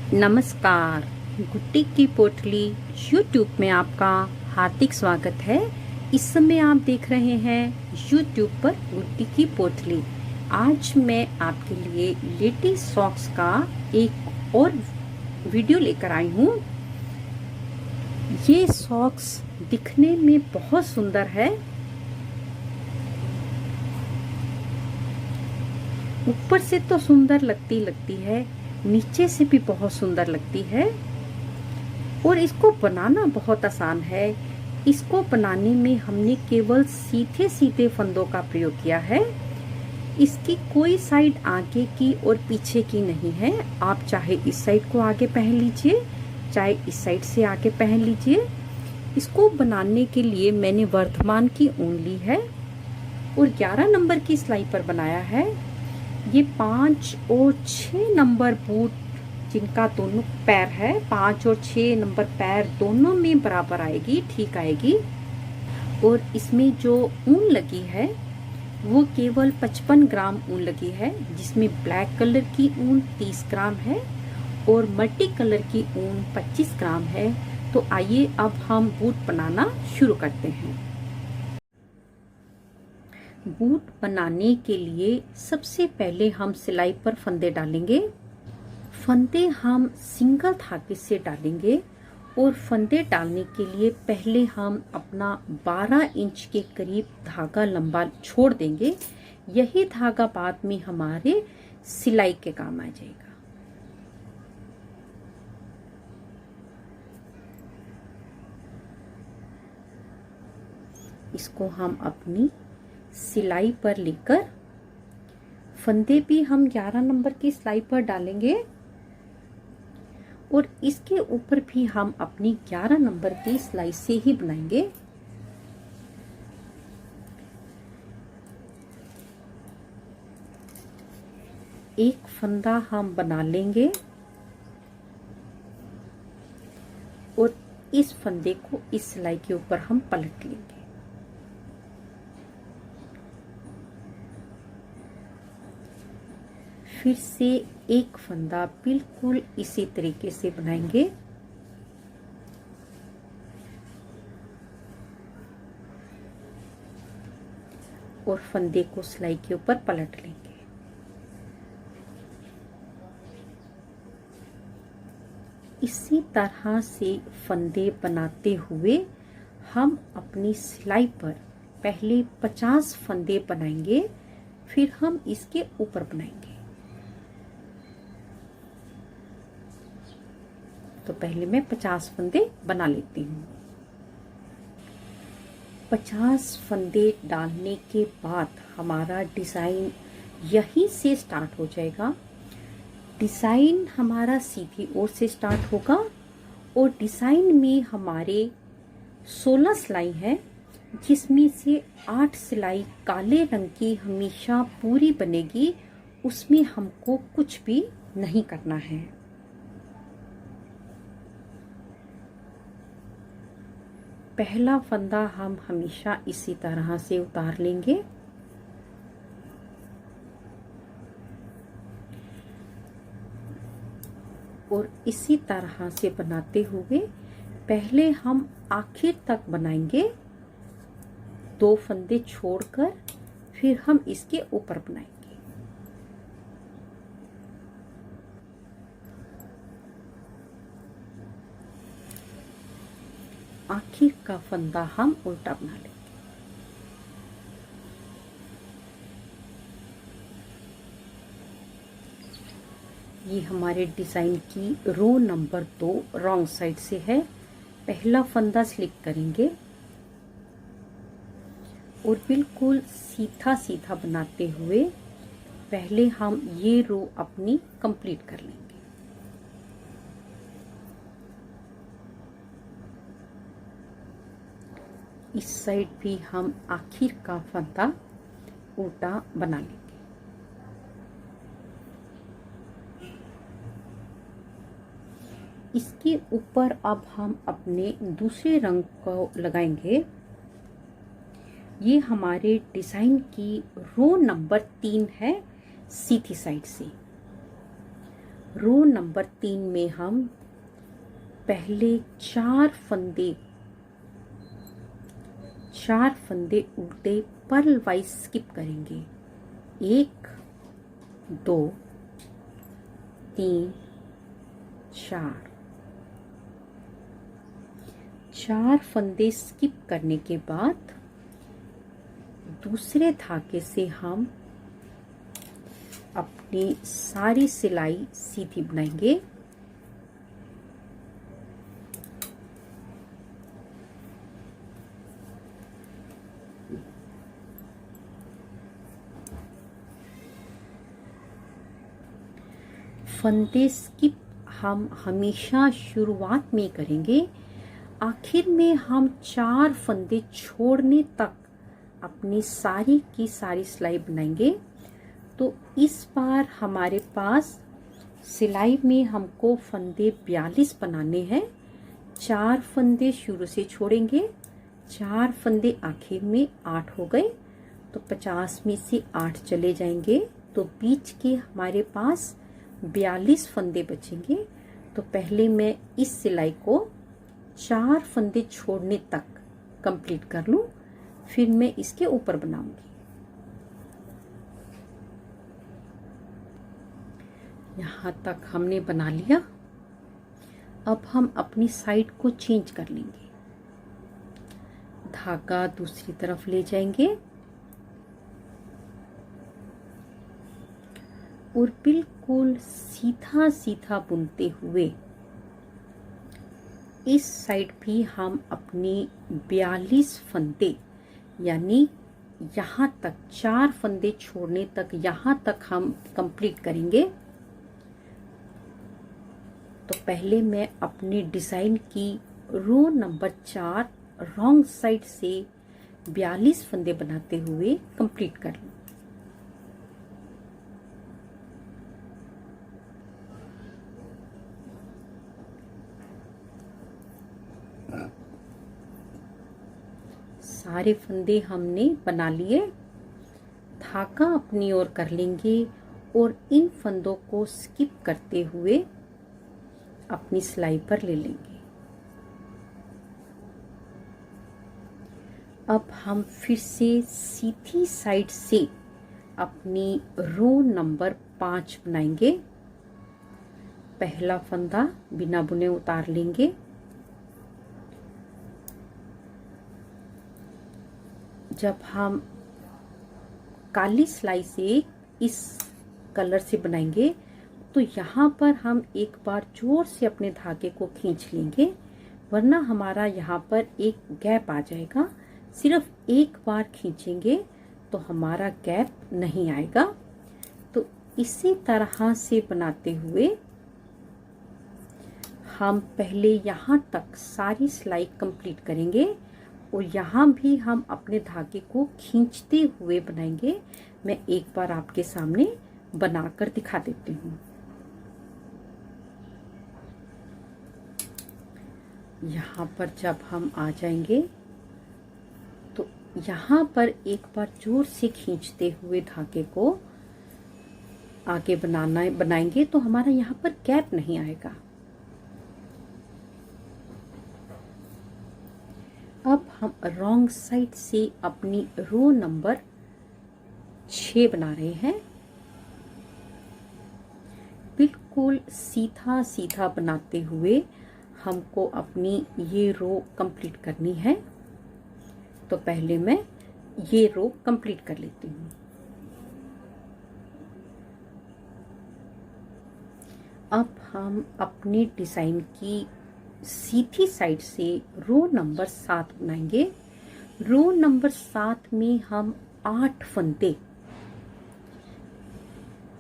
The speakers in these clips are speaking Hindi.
नमस्कार। गुड्डी की पोटली यूट्यूब में आपका हार्दिक स्वागत है। इस समय आप देख रहे हैं यूट्यूब पर गुड्डी की पोटली। आज मैं आपके लिए लेडी सॉक्स का एक और वीडियो लेकर आई हूँ। ये सॉक्स दिखने में बहुत सुंदर है। ऊपर से तो सुंदर लगती है, नीचे से भी बहुत सुंदर लगती है और इसको बनाना बहुत आसान है। इसको बनाने में हमने केवल सीधे सीधे फंदों का प्रयोग किया है। इसकी कोई साइड आगे की और पीछे की नहीं है। आप चाहे इस साइड को आगे पहन लीजिए, चाहे इस साइड से आगे पहन लीजिए। इसको बनाने के लिए मैंने वर्धमान की ऊन ली है और 11 नंबर की सिलाई पर बनाया है। ये 5 और 6 नंबर बूट जिनका दोनों पैर है, 5 और 6 नंबर पैर दोनों में बराबर आएगी, ठीक आएगी। और इसमें जो ऊन लगी है वो केवल 55 ग्राम ऊन लगी है, जिसमें ब्लैक कलर की ऊन 30 ग्राम है और मल्टी कलर की ऊन 25 ग्राम है। तो आइए अब हम बूट बनाना शुरू करते हैं। बूट बनाने के लिए सबसे पहले हम सिलाई पर फंदे डालेंगे। फंदे हम सिंगल धागे से डालेंगे और फंदे डालने के लिए पहले हम अपना 12 इंच के करीब धागा लंबा छोड़ देंगे। यही धागा बाद में हमारे सिलाई के काम आ जाएगा। इसको हम अपनी सिलाई पर लेकर फंदे भी हम 11 नंबर की सिलाई पर डालेंगे और इसके ऊपर भी हम अपनी 11 नंबर की सिलाई से ही बनाएंगे। एक फंदा हम बना लेंगे और इस फंदे को इस सिलाई के ऊपर हम पलट लेंगे। फिर से एक फंदा बिल्कुल इसी तरीके से बनाएंगे और फंदे को सिलाई के ऊपर पलट लेंगे। इसी तरह से फंदे बनाते हुए हम अपनी सिलाई पर पहले 50 फंदे बनाएंगे, फिर हम इसके ऊपर बनाएंगे। तो पहले मैं 50 फंदे बना लेती हूँ। 50 फंदे डालने के बाद हमारा डिज़ाइन यहीं से स्टार्ट हो जाएगा। डिज़ाइन हमारा सीधी ओर से स्टार्ट होगा और डिज़ाइन में हमारे 16 सिलाई है, जिसमें से 8 सिलाई काले रंग की हमेशा पूरी बनेगी। उसमें हमको कुछ भी नहीं करना है। पहला फंदा हम हमेशा इसी तरह से उतार लेंगे और इसी तरह से बनाते हुए पहले हम आखिर तक बनाएंगे। 2 फंदे छोड़कर फिर हम इसके ऊपर बनाएंगे। आखिर का फंदा हम उल्टा बना लेंगे। ये हमारे डिजाइन की रो नंबर 2 रॉन्ग साइड से है। पहला फंदा स्लिप करेंगे और बिल्कुल सीधा सीधा बनाते हुए पहले हम ये रो अपनी कंप्लीट कर लेंगे। इस साइड भी हम आखिर का फंदा उल्टा बना लेंगे। इसके ऊपर अब हम अपने दूसरे रंग को लगाएंगे। ये हमारे डिजाइन की रो नंबर 3 है, सीधी साइड से। रो नंबर 3 में हम पहले 4 फंदे उल्टे पर्ल वाइज स्किप करेंगे। 1 2 3 4 फंदे स्किप करने के बाद दूसरे धागे से हम अपनी सारी सिलाई सीधी बनाएंगे। फंदे स्किप हम हमेशा शुरुआत में करेंगे, आखिर में हम 4 फंदे छोड़ने तक अपनी सारी की सारी सिलाई बनाएंगे। तो इस बार हमारे पास सिलाई में हमको फंदे 42 बनाने हैं। 4 फंदे शुरू से छोड़ेंगे, 4 फंदे आखिर में 8 हो गए, तो 50 में से 8 चले जाएंगे, तो बीच के हमारे पास 42 फंदे बचेंगे। तो पहले मैं इस सिलाई को 4 फंदे छोड़ने तक कंप्लीट कर लूं, फिर मैं इसके ऊपर बनाऊंगी। यहाँ तक हमने बना लिया। अब हम अपनी साइड को चेंज कर लेंगे, धागा दूसरी तरफ ले जाएंगे और बिल्कुल सीधा सीधा बुनते हुए इस साइड भी हम अपनी 42 फंदे, यानी यहाँ तक 4 फंदे छोड़ने तक, यहाँ तक हम कंप्लीट करेंगे। तो पहले मैं अपनी डिजाइन की रो नंबर 4 रॉन्ग साइड से 42 फंदे बनाते हुए कंप्लीट कर लूं। सारे फंदे हमने बना लिए, धागा अपनी ओर कर लेंगे और इन फंदों को स्किप करते हुए अपनी सिलाई पर ले लेंगे। अब हम फिर से सीधी साइड से अपनी रो नंबर 5 बनाएंगे। पहला फंदा बिना बुने उतार लेंगे, जब हम काली सिलाई से इस कलर से बनाएंगे तो यहाँ पर हम एक बार जोर से अपने धागे को खींच लेंगे, वरना हमारा यहाँ पर एक गैप आ जाएगा। सिर्फ एक बार खींचेंगे तो हमारा गैप नहीं आएगा। तो इसी तरह से बनाते हुए हम पहले यहाँ तक सारी सिलाई कंप्लीट करेंगे और यहाँ भी हम अपने धागे को खींचते हुए बनाएंगे। मैं एक बार आपके सामने बनाकर दिखा देती हूँ। यहाँ पर जब हम आ जाएंगे तो यहाँ पर एक बार जोर से खींचते हुए धागे को आगे बनाएंगे तो हमारा यहाँ पर गैप नहीं आएगा। अब हम रॉन्ग साइड से अपनी रो नंबर 6 बना रहे हैं। बिल्कुल सीधा सीधा बनाते हुए हमको अपनी ये रो कंप्लीट करनी है। तो पहले मैं ये रो कंप्लीट कर लेती हूँ। अब हम अपनी डिजाइन की सीधी साइड से रो नंबर 7 बनाएंगे। रो नंबर 7 में हम 8 फंदे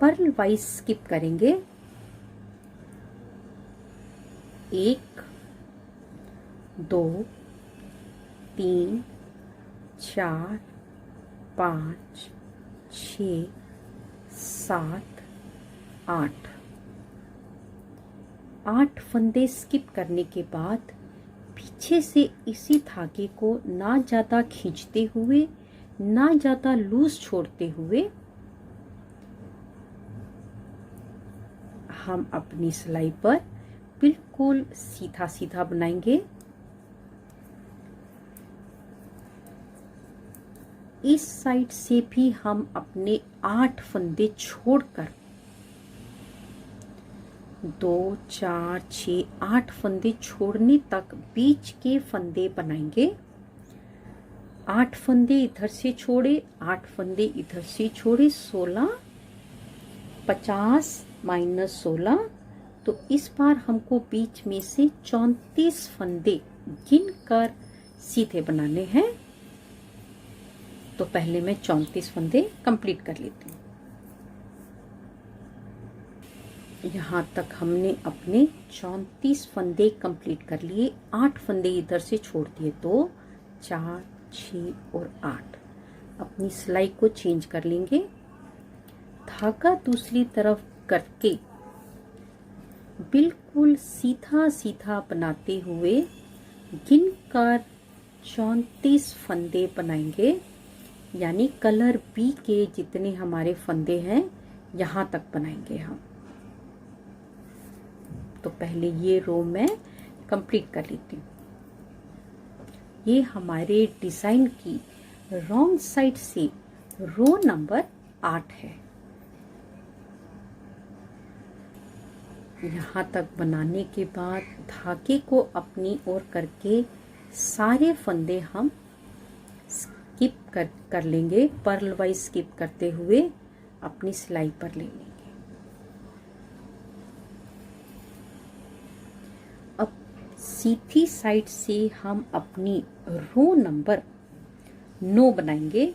पर्ल वाइज स्किप करेंगे। 1 2 3 4 5 6 7 8 फंदे स्किप करने के बाद पीछे से इसी धागे को ना ज्यादा खींचते हुए ना ज्यादा लूज छोड़ते हुए हम अपनी सिलाई पर बिल्कुल सीधा सीधा बनाएंगे। इस साइड से भी हम अपने 8 फंदे छोड़कर 2 4 6 8 फंदे छोड़ने तक बीच के फंदे बनाएंगे। 8 फंदे इधर से छोड़े, 8 फंदे इधर से छोड़े, 16, 50 माइनस 16, तो इस बार हमको बीच में से 34 फंदे गिनकर सीधे बनाने हैं। तो पहले मैं 34 फंदे कंप्लीट कर लेती हूँ। यहाँ तक हमने अपने 34 फंदे कंप्लीट कर लिए। 8 फंदे इधर से छोड़ दिए, 2 4 6 और 8। अपनी सिलाई को चेंज कर लेंगे। धागा दूसरी तरफ करके बिल्कुल सीधा सीधा बनाते हुए गिनकर 34 फंदे बनाएंगे, यानी कलर बी के जितने हमारे फंदे हैं यहाँ तक बनाएंगे हम। तो पहले ये रो मैं कंप्लीट कर लेती हूँ। ये हमारे डिजाइन की रॉन्ग साइड से रो नंबर 8 है। यहाँ तक बनाने के बाद धागे को अपनी ओर करके सारे फंदे हम स्किप कर लेंगे। पर्ल वाइज स्किप करते हुए अपनी सिलाई पर ले लेंगे। अब सीधी साइड से हम अपनी रो नंबर 9 बनाएंगे।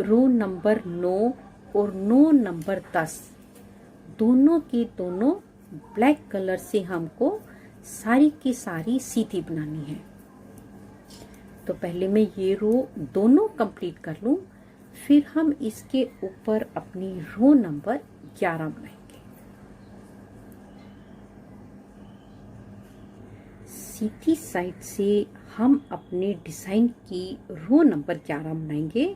रो नंबर 9 और रो नंबर 10 दोनों के दोनों ब्लैक कलर से हमको सारी की सारी सीधी बनानी है। तो पहले मैं ये रो दोनों कंप्लीट कर लूं, फिर हम इसके ऊपर अपनी रो नंबर 11 बनाएंगे। सीधी साइड से हम अपने डिजाइन की रो नंबर 11 बनाएंगे।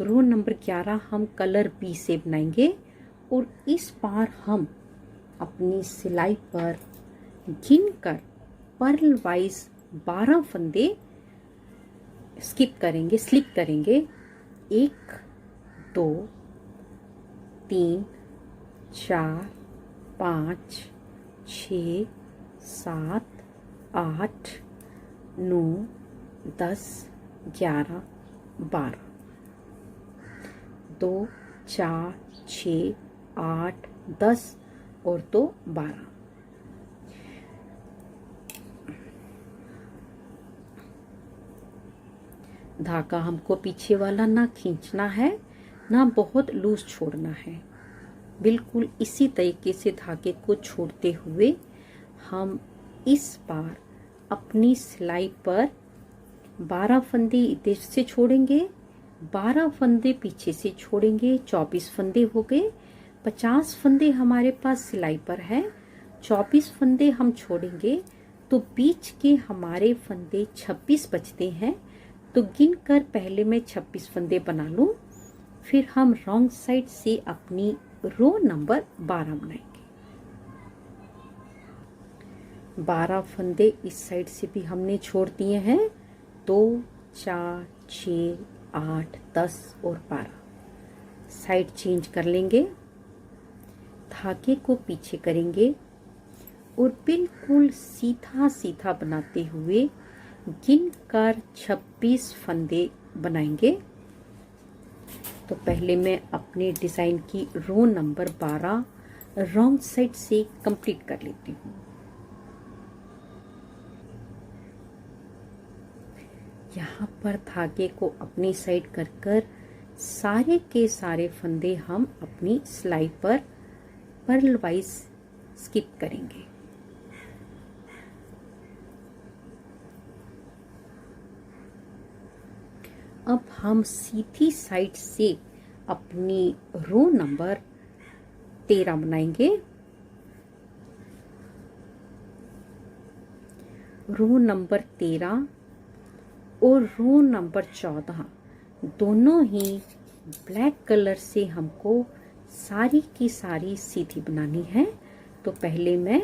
रो नंबर 11 हम कलर बी से बनाएंगे और इस बार हम अपनी सिलाई पर गिनकर पर्ल वाइज 12 फंदे स्लिप करेंगे। 1 2 3 4 5 6 7 8 9 10 11 12, 2 4 6 8 10 और 2 12। धागा हमको पीछे वाला ना खींचना है, ना बहुत लूज छोड़ना है। बिल्कुल इसी तरीके से धागे को छोड़ते हुए हम इस बार अपनी सिलाई पर 12 फंदे इधर से छोड़ेंगे, 12 फंदे पीछे से छोड़ेंगे। 24 फंदे हो गए। 50 फंदे हमारे पास सिलाई पर है। 24 फंदे हम छोड़ेंगे तो बीच के हमारे फंदे 26 बचते हैं। तो गिनकर पहले मैं 26 फंदे बना लूं, फिर हम रॉन्ग साइड से अपनी रो नंबर 12 बनाएंगे। 12 फंदे इस साइड से भी हमने छोड़ दिए हैं। 2 4 6 8 10 और 12। साइड चेंज कर लेंगे, धागे को पीछे करेंगे और बिल्कुल सीधा सीधा बनाते हुए गिनकर 26 फंदे बनाएंगे। तो पहले मैं अपने डिजाइन की रो नंबर 12 रॉन्ग साइड से कंप्लीट कर लेती हूँ। यहाँ पर धागे को अपनी साइड कर सारे के सारे फंदे हम अपनी सिलाई पर पर्ल वाइज स्किप करेंगे। अब हम सीधी साइड से अपनी रो नंबर 13 बनाएंगे। रो नंबर 13 और रो नंबर 14 दोनों ही ब्लैक कलर से हमको सारी की सारी सीधी बनानी है। तो पहले मैं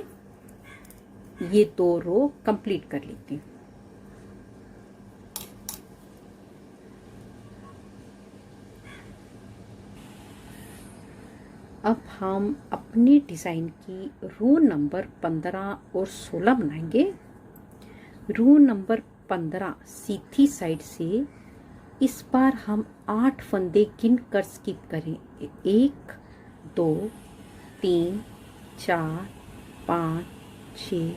ये 2 रो कंप्लीट कर लेती हूँ। अब हम अपने डिज़ाइन की रो नंबर 15 और 16 बनाएंगे। रो नंबर 15 सीधी साइड से इस बार हम 8 फंदे गिन कर स्किप करें। 1 2 3 4 5 6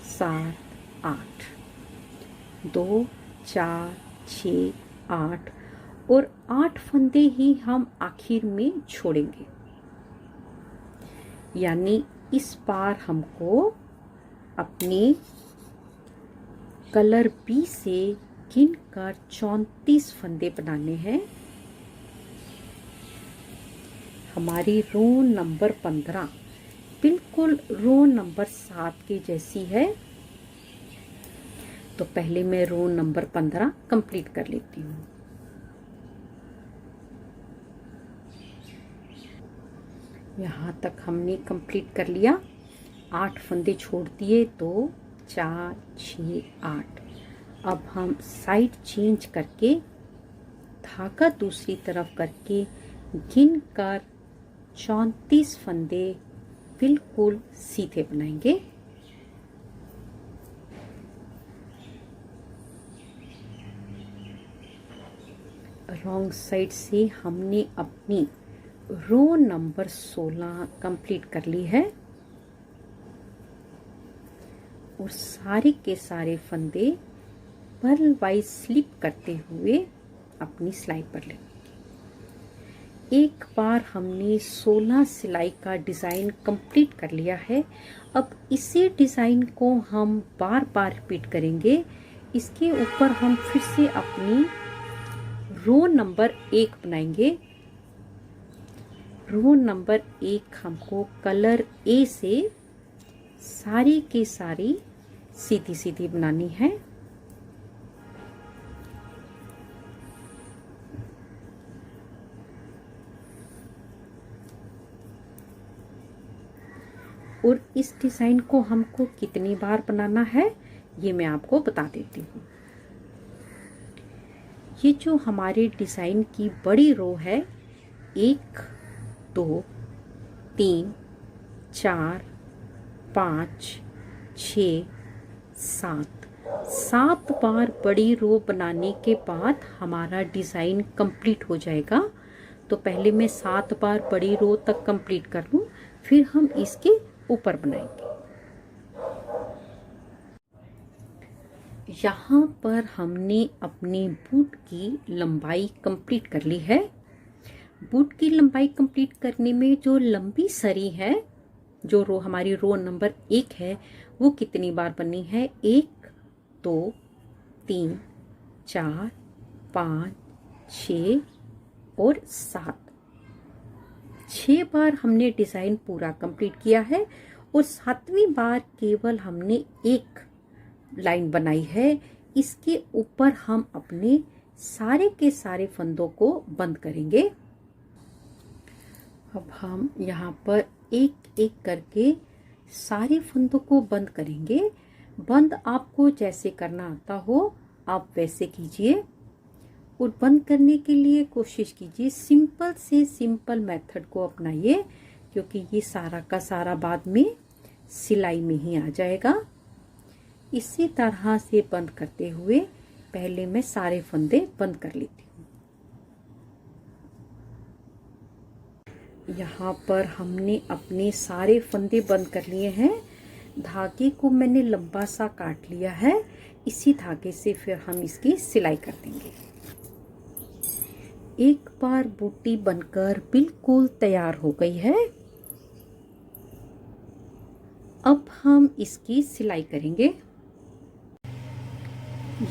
7 8, 2 4 6 8 और 8 फंदे ही हम आखिर में छोड़ेंगे। यानी इस बार हमको अपनी कलर बी से गिनकर 34 फंदे बनाने हैं। हमारी रो नंबर 15 बिल्कुल रो नंबर 7 के जैसी है। तो पहले मैं रो नंबर 15 कंप्लीट कर लेती हूँ। यहाँ तक हमने कंप्लीट कर लिया। 8 फंदे छोड़ दिए, 2 4 6 8। अब हम साइड चेंज करके धागा दूसरी तरफ करके गिन कर 34 फंदे बिल्कुल सीधे बनाएंगे। रॉन्ग साइड से हमने अपनी रो नंबर 16 कंप्लीट कर ली है और सारे के सारे फंदे पर्ल वाइज स्लिप करते हुए अपनी सिलाई पर लेंगे। एक बार हमने 16 सिलाई का डिज़ाइन कंप्लीट कर लिया है। अब इसी डिज़ाइन को हम बार बार रिपीट करेंगे। इसके ऊपर हम फिर से अपनी रो नंबर 1 बनाएंगे। रो नंबर 1 हमको कलर ए से सारी की सारी सीधी सीधी बनानी है। और इस डिज़ाइन को हमको कितनी बार बनाना है ये मैं आपको बता देती हूँ। ये जो हमारे डिज़ाइन की बड़ी रो है 1 2 3 4 5 6 7 बार बड़ी रो बनाने के बाद हमारा डिज़ाइन कंप्लीट हो जाएगा। तो पहले मैं 7 बार बड़ी रो तक कंप्लीट कर लूँ, फिर हम इसके ऊपर बनाएंगे। यहाँ पर हमने अपनी बूट की लंबाई कंप्लीट कर ली है। बूट की लंबाई कंप्लीट करने में जो लंबी सरी है, जो रो हमारी रो नंबर 1 है, वो कितनी बार बननी है? 1 2 3 4 5 6 और 7। 6 बार हमने डिज़ाइन पूरा कंप्लीट किया है और 7वीं बार केवल हमने एक लाइन बनाई है। इसके ऊपर हम अपने सारे के सारे फंदों को बंद करेंगे। अब हम यहाँ पर एक एक करके सारे फंदों को बंद करेंगे। बंद आपको जैसे करना आता हो आप वैसे कीजिए और बंद करने के लिए कोशिश कीजिए सिंपल से सिंपल मेथड को अपनाइए, क्योंकि ये सारा का सारा बाद में सिलाई में ही आ जाएगा। इसी तरह से बंद करते हुए पहले मैं सारे फंदे बंद कर लेती हूँ। यहाँ पर हमने अपने सारे फंदे बंद कर लिए हैं। धागे को मैंने लंबा सा काट लिया है। इसी धागे से फिर हम इसकी सिलाई कर देंगे। एक बार बूटी बनकर बिल्कुल तैयार हो गई है। अब हम इसकी सिलाई करेंगे।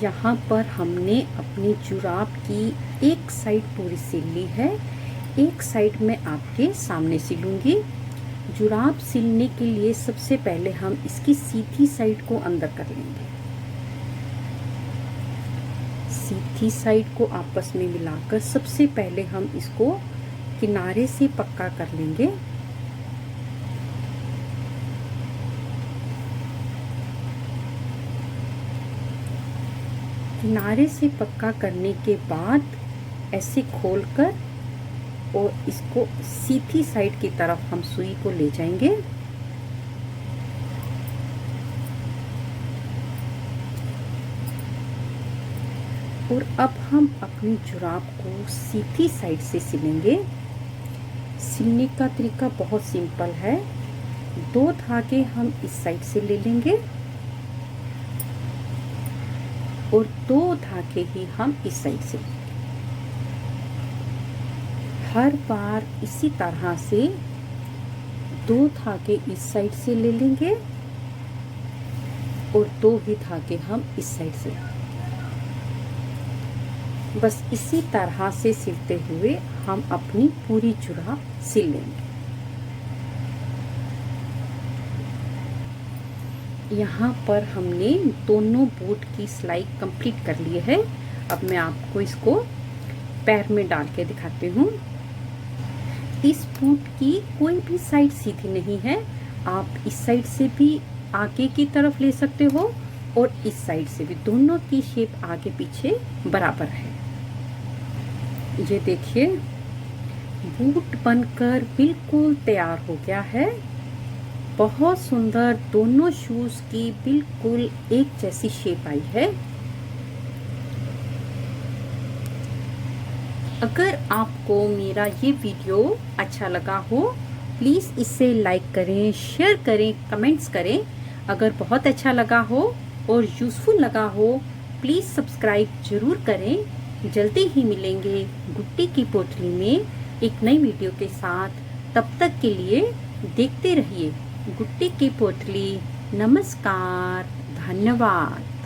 यहाँ पर हमने अपनी जुराब की एक साइड पूरी सिल ली है, एक साइड में आपके सामने सिलूंगी। जुराब सिलने के लिए सबसे पहले हम इसकी सीधी साइड को अंदर कर लेंगे। सीधी साइड को आपस में मिलाकर सबसे पहले हम इसको किनारे से पक्का कर लेंगे। किनारे से पक्का करने के बाद ऐसे खोलकर और इसको सीधी साइड की तरफ हम सुई को ले जाएंगे। और अब हम अपनी जुराब को सीधी साइड से सिलेंगे। सिलने का तरीका बहुत सिंपल है। 2 धागे हम इस साइड से ले लेंगे और 2 धागे ही हम इस साइड से। हर बार इसी तरह से 2 धागे इस साइड से ले लेंगे और 2 ही धागे हम इस साइड से। बस इसी तरह से सिलते हुए हम अपनी पूरी जुराब सिल लेंगे। यहाँ पर हमने दोनों बूट की सिलाई कंप्लीट कर ली है। अब मैं आपको इसको पैर में डाल के दिखाती हूँ। इस बूट की कोई भी साइड सीधी नहीं है। आप इस साइड से भी आगे की तरफ ले सकते हो और इस साइड से भी। दोनों की शेप आगे पीछे बराबर है। ये देखिए, बूट बनकर बिल्कुल तैयार हो गया है। बहुत सुंदर दोनों शूज की बिल्कुल एक जैसी शेप आई है। अगर आपको मेरा ये वीडियो अच्छा लगा हो, प्लीज़ इसे लाइक करें, शेयर करें, कमेंट्स करें। अगर बहुत अच्छा लगा हो और यूज़फुल लगा हो, प्लीज़ सब्सक्राइब जरूर करें। जल्दी ही मिलेंगे गुट्टी की पोटली में एक नई वीडियो के साथ। तब तक के लिए देखते रहिए गुट्टी की पोटली। नमस्कार, धन्यवाद।